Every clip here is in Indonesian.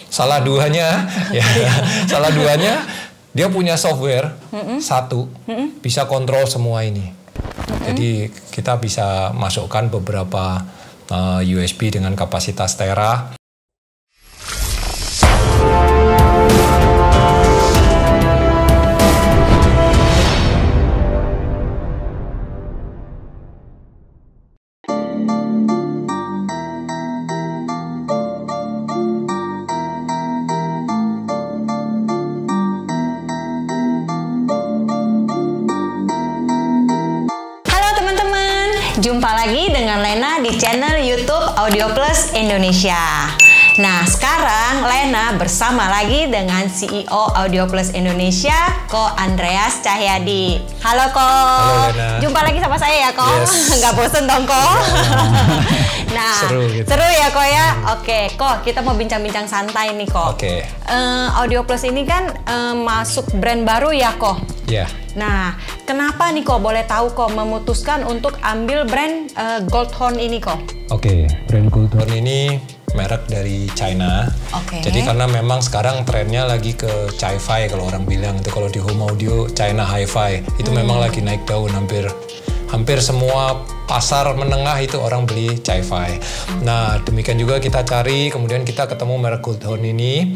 Salah duanya, ya, salah duanya dia punya software satu bisa kontrol semua ini. Jadi kita bisa masukkan beberapa USB dengan kapasitas tera. Jumpa lagi dengan Lena di channel YouTube Audio Plus Indonesia. Nah, sekarang Lena bersama lagi dengan CEO Audio Plus Indonesia, Ko Andreas Cahyadi. Halo Ko. Halo Lena. Jumpa lagi sama saya ya Ko. Yes. Nggak bosen dong Ko. Nah, seru ya Ko ya. Oke, Ko, kita mau bincang-bincang santai nih Ko. Oke. Audio Plus ini kan masuk brand baru ya Ko. Iya. Nah, kenapa nih Ko, boleh tahu Ko memutuskan untuk ambil brand Goldhorn ini Ko? Oke, brand Goldhorn ini merek dari China. Oke. Jadi karena memang sekarang trennya lagi ke Chi-Fi kalau orang bilang itu, kalau di home audio China Hi-Fi itu memang lagi naik daun, hampir semua pasar menengah itu orang beli Chi-Fi. Nah, demikian juga kita cari, kemudian kita ketemu merek Goldhorn ini.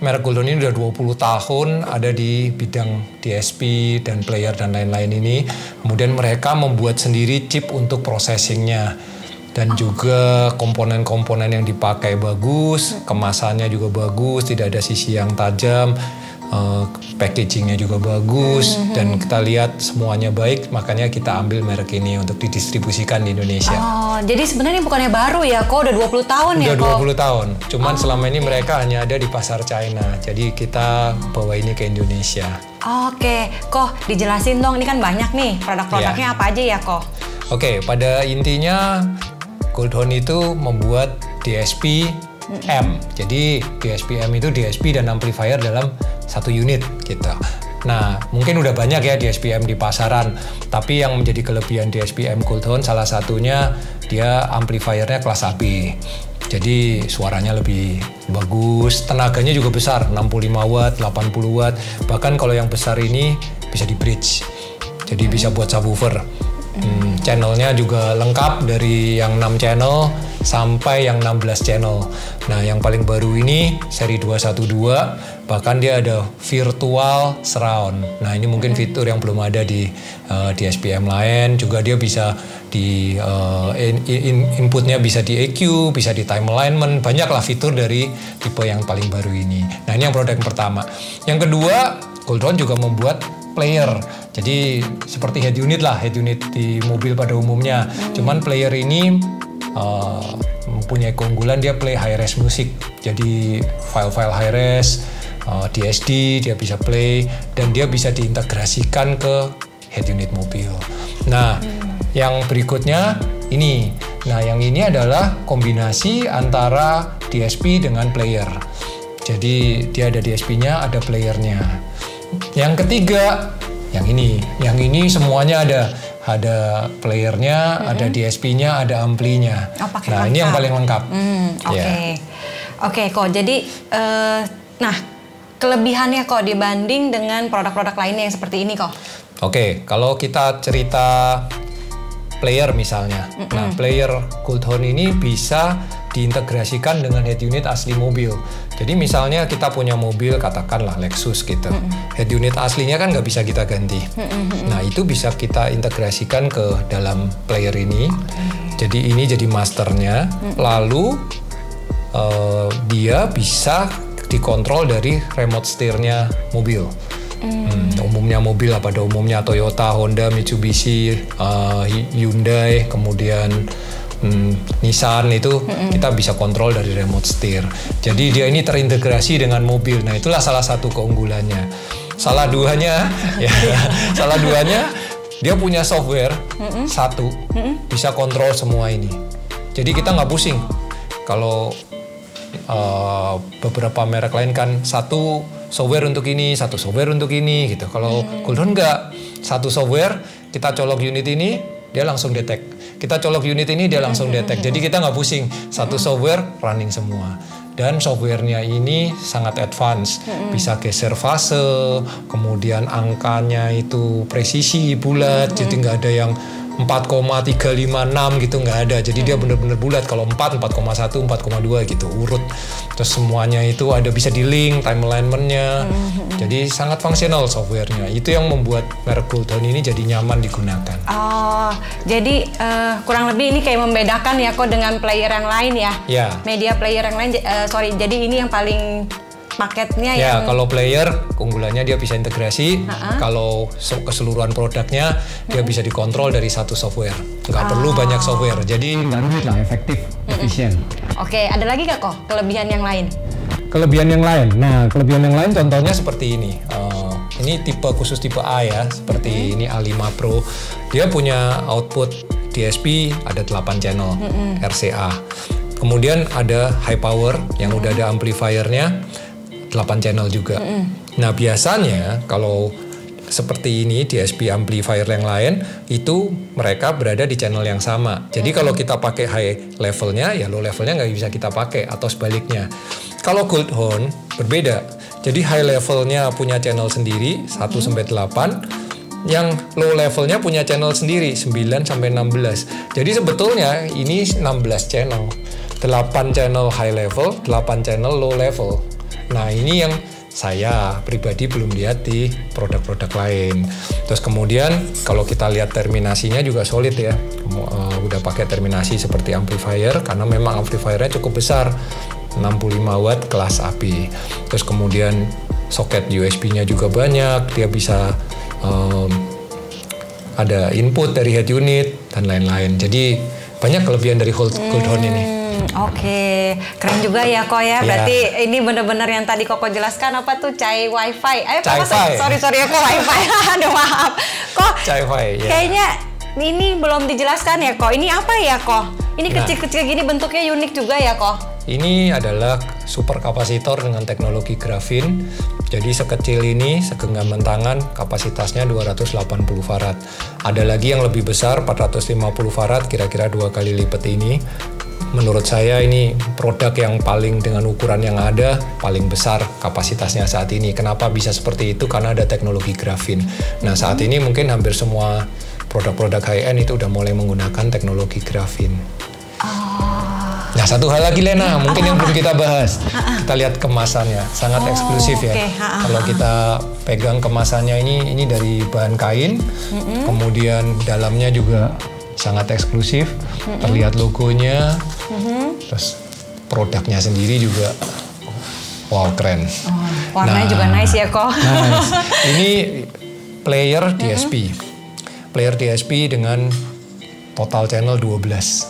Merek Goldhorn ini udah 20 tahun ada di bidang DSP dan player dan lain-lain ini. Kemudian mereka membuat sendiri chip untuk processingnya. Dan juga komponen-komponen yang dipakai bagus, kemasannya juga bagus, tidak ada sisi yang tajam, packagingnya juga bagus, dan kita lihat semuanya baik, makanya kita ambil merek ini untuk didistribusikan di Indonesia. Oh, jadi sebenarnya bukannya baru ya Ko, udah 20 tahun ya Ko? Udah 20 tahun, cuman selama ini mereka hanya ada di pasar China, jadi kita bawa ini ke Indonesia. Oke, Ko dijelasin dong, ini kan banyak nih produk-produknya apa aja ya Ko? Oke, pada intinya Goldhorn itu membuat DSP M. Jadi DSP M itu DSP dan amplifier dalam satu unit gitu. Nah, mungkin udah banyak ya DSP M di pasaran, tapi yang menjadi kelebihan DSP M Goldhorn salah satunya dia amplifiernya kelas AB. Jadi suaranya lebih bagus, tenaganya juga besar, 65 watt, 80 watt. Bahkan kalau yang besar ini bisa di bridge. Jadi bisa buat subwoofer. Channelnya juga lengkap dari yang 6 channel sampai yang 16 channel. Nah, yang paling baru ini seri 212, bahkan dia ada virtual surround. Nah, ini mungkin fitur yang belum ada di DSP-M lain. Juga dia bisa di inputnya bisa di EQ, bisa di time alignment. Banyaklah fitur dari tipe yang paling baru ini. Nah, ini yang produk yang pertama. Yang kedua, Goldhorn juga membuat player. Jadi seperti head unit lah, head unit di mobil pada umumnya. Cuman player ini mempunyai keunggulan, dia play high res musik. Jadi file-file high res, DSD dia bisa play, dan dia bisa diintegrasikan ke head unit mobil. Nah, yang berikutnya ini. Nah, yang ini adalah kombinasi antara DSP dengan player. Jadi dia ada DSP-nya, ada playernya. Yang ketiga, yang ini semuanya ada playernya, ada DSP-nya, ada amplinya. Nah, ini yang paling lengkap. Oke, Ko. Jadi, nah kelebihannya Ko dibanding dengan produk-produk lainnya yang seperti ini Ko. Oke, kalau kita cerita player misalnya, nah player Goldhorn ini bisa diintegrasikan dengan head unit asli mobil. Jadi misalnya kita punya mobil, katakanlah Lexus gitu, head unit aslinya kan nggak bisa kita ganti. Nah, itu bisa kita integrasikan ke dalam player ini. Jadi ini jadi masternya, lalu dia bisa dikontrol dari remote steer-nya mobil. Umumnya mobil lah, pada umumnya Toyota, Honda, Mitsubishi, Hyundai, kemudian Nissan itu kita bisa kontrol dari remote steer. Jadi dia ini terintegrasi dengan mobil. Nah, itulah salah satu keunggulannya. Salah duanya dia punya software satu bisa kontrol semua ini. Jadi kita nggak pusing. Kalau beberapa merek lain kan satu software untuk ini, satu software untuk ini gitu. Kalau Goldhorn nggak, satu software kita colok unit ini dia langsung detect. Kita colok unit ini dia langsung detect. Jadi kita nggak pusing, satu software running semua. dan softwarenya ini sangat advance, bisa geser fase, kemudian angkanya itu presisi bulat, jadi nggak ada yang 4,356 gitu, nggak ada. Jadi dia benar-benar bulat. Kalau 4, 4,1, 4,2 gitu urut. Terus semuanya itu ada bisa di link time alignment-nya. Jadi sangat fungsional softwarenya. Itu yang membuat merek Goldhorn ini jadi nyaman digunakan. Oh, jadi kurang lebih ini kayak membedakan ya kok dengan player yang lain ya? Ya. Media player yang lain, jadi ini yang paling paketnya ya, yang... kalau player keunggulannya dia bisa integrasi. Kalau keseluruhan produknya dia bisa dikontrol dari satu software. Nggak perlu banyak software. Jadi nggak rumit lah, efektif, efisien. Oke, ada lagi nggak kok kelebihan yang lain? Kelebihan yang lain. Nah, kelebihan yang lain contohnya seperti ini. Ini tipe khusus tipe A ya, seperti ini A5 Pro. Dia punya output DSP ada 8 channel RCA. Kemudian ada high power yang udah ada amplifiernya 8 channel juga. Nah, biasanya kalau seperti ini DSP amplifier yang lain itu mereka berada di channel yang sama. Jadi kalau kita pakai high levelnya ya low levelnya nggak bisa kita pakai, atau sebaliknya. Kalau Goldhorn berbeda. Jadi high levelnya punya channel sendiri 1 sampai 8. Yang low levelnya punya channel sendiri 9 sampai 16. Jadi sebetulnya ini 16 channel. 8 channel high level, 8 channel low level. Nah, ini yang saya pribadi belum lihat di produk-produk lain. Terus kemudian kalau kita lihat terminasinya juga solid ya. Udah pakai terminasi seperti amplifier karena memang amplifiernya cukup besar. 65 watt kelas AB. Terus kemudian soket USB-nya juga banyak. Dia bisa ada input dari head unit dan lain-lain. Jadi banyak kelebihan dari Goldhorn ini. Oke, keren juga ya kok ya. Berarti ini benar-benar yang tadi Koko jelaskan apa tuh Cai Wi-Fi. Sorry aku Wi-Fi. Aduh maaf. Kok Cai-Fi, ya. Kayaknya ini belum dijelaskan ya kok. Ini apa ya kok? Ini kecil-kecil gini bentuknya unik juga ya kok. Ini adalah super kapasitor dengan teknologi grafin. Jadi sekecil ini, segenggaman tangan, kapasitasnya 280 farad. Ada lagi yang lebih besar, 450 farad, kira-kira 2 kali lipat ini. Menurut saya ini produk yang paling dengan ukuran yang ada, paling besar kapasitasnya saat ini. Kenapa bisa seperti itu? Karena ada teknologi grafin. Nah, saat ini mungkin hampir semua produk-produk high-end itu udah mulai menggunakan teknologi grafin. Nah, satu hal lagi Lena, mungkin yang belum kita bahas. Kita lihat kemasannya, sangat eksklusif ya. Kalau kita pegang kemasannya ini dari bahan kain, kemudian dalamnya juga sangat eksklusif, terlihat logonya, terus produknya sendiri juga, wow keren. Warnanya juga nice ya kok. Nice. Ini player DSP, player DSP dengan total channel 12.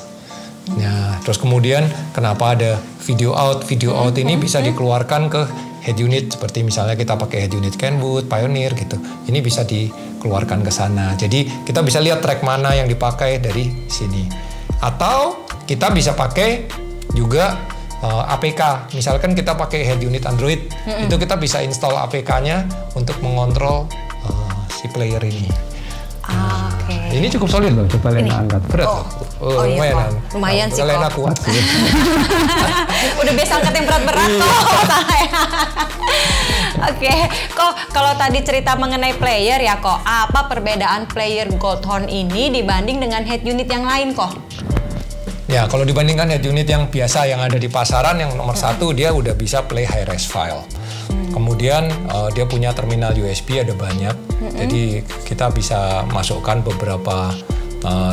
Nah, terus kemudian kenapa ada video out? Video out ini bisa dikeluarkan ke head unit, seperti misalnya kita pakai head unit Kenwood, Pioneer gitu. Ini bisa dikeluarkan ke sana. Jadi kita bisa lihat track mana yang dipakai dari sini. Atau kita bisa pakai juga APK. Misalkan kita pakai head unit Android, itu kita bisa install APK-nya untuk mengontrol si player ini. Ini cukup solid loh, coba Lena angkat. Berat loh. Lumayan sih Lena kok. kuat sih. Udah biasa angkat yang berat-berat kok. Oke, kok kalau tadi cerita mengenai player ya kok, apa perbedaan player Goldhorn ini dibanding dengan head unit yang lain kok? Ya, kalau dibandingkan head unit yang biasa yang ada di pasaran, yang nomor satu dia udah bisa play high-res file. Kemudian dia punya terminal USB ada banyak, jadi kita bisa masukkan beberapa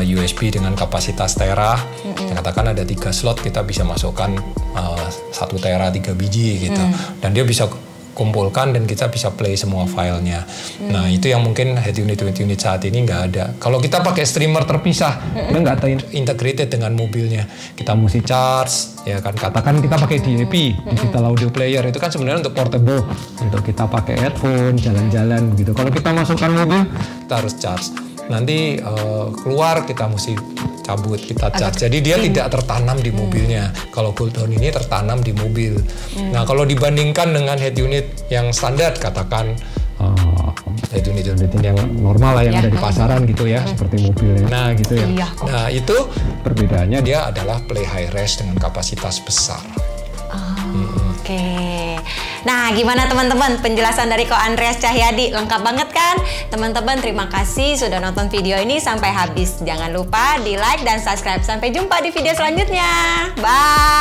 USB dengan kapasitas tera. Katakan ada 3 slot, kita bisa masukkan 1 tera 3 biji gitu, dan dia bisa kumpulkan dan kita bisa play semua filenya. Nah, itu yang mungkin head unit saat ini nggak ada. Kalau kita pakai streamer terpisah, nggak terintegrated dengan mobilnya. Kita mesti charge, ya kan. Katakan kita pakai DAP, digital audio player, itu kan sebenarnya untuk portable, untuk kita pakai headphone, jalan-jalan gitu. Kalau kita masukkan mobil, kita harus charge. Nanti keluar kita mesti cabut, kita charge. Jadi dia tidak tertanam di mobilnya. Kalau Goldhorn ini tertanam di mobil. Nah, kalau dibandingkan dengan head unit yang standar, katakan head unit yang normal lah yang ada di pasaran gitu ya, seperti mobilnya. Nah, gitu ya. Nah, itu perbedaannya dia adalah play high res dengan kapasitas besar. Oke. Nah, gimana teman-teman penjelasan dari Ko Andreas Cahyadi? Lengkap banget kan? Teman-teman terima kasih sudah nonton video ini sampai habis. Jangan lupa di like dan subscribe. Sampai jumpa di video selanjutnya. Bye.